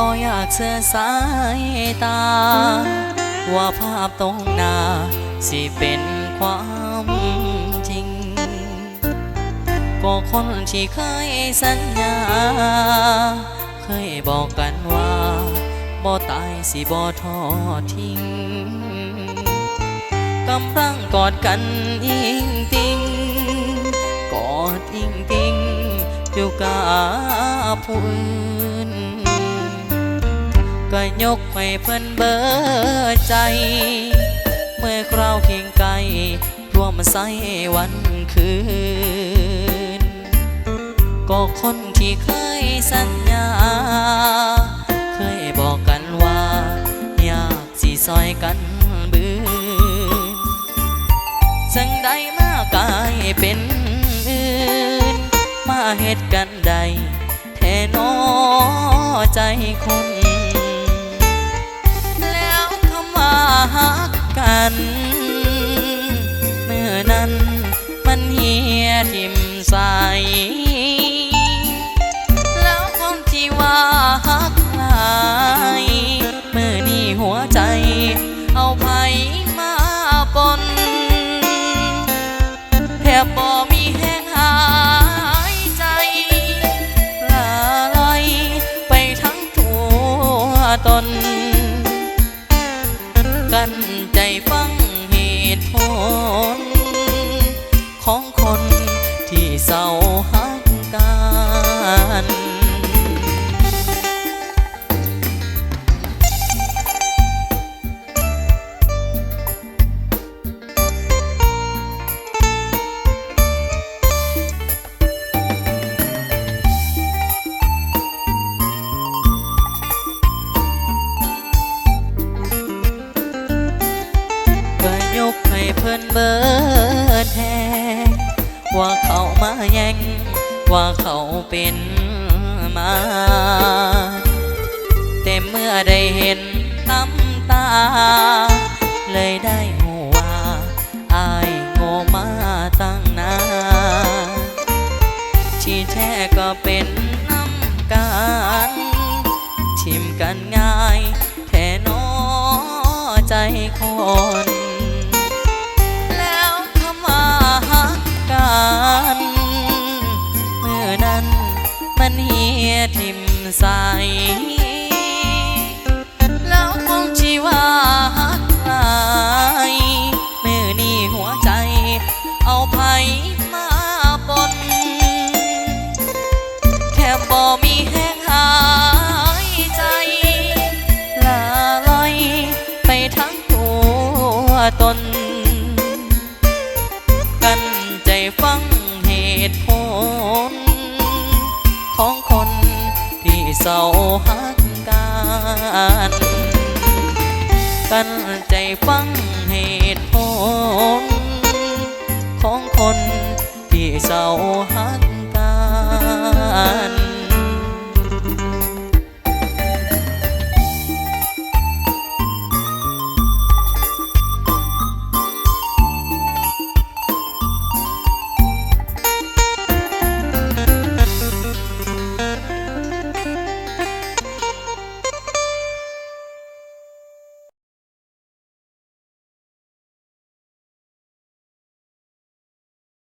บ่อยากเชื่อสายตาว่าภาพตรงหน้าสิเป็นความจริงก็คนที่เคยสัญญาเคยบอกกันว่าบ่ตายสิบ่ทอดทิ้งกำลังกอดกันอิงติงกอดอิงติงอยู่กับผู้อื่นก็ยกให้เพิ่นเบิดใจเมื่อคราวเคียงไกลร่วมใส่วันคืนก็คนที่เคยสัญญาเคยบอกกันว่าอยากสิซอยกันบืนจังใดมากายเป็นอื่นมาเหตุกันใดแท้น้อใจคนแล้วคำว่าฮักกันเมื่อนั้นมันเหียทิ่มใสแล้วคนที่ว่าฮักหลายเมื่อนี้หัวใจเอาไผมาปนแทบบ่มีแห้งหายใจลาลอยไปทั้งตัวตนกันใจฟังเหตุผลของคนที่เศร้าฮักกันยกให้เพิ่นเบิดแทงว่าเขามาแย่งว่าเขาเป็นมาแต่เมื่อได้เห็นน้ำตาเลยได้หูว่าอายโง่มาตั้งนานที่แท้ก็เป็นน้ำกันทิมกันง่ายแค่น้อใจคนเมื่อนั้นมันเหียทิ่มใสแล้วคงชีว่าฮักหลายเมื่อนี้หัวใจเอาไผมาปนแค่บ่มีแห้งหายใจลาลอยไปทั้งตัวตนกันใจฟังเหตุผลของคนที่เศร้าฮักกันกันใจฟังเหตุผลของคนที่เศร้าฮักกัน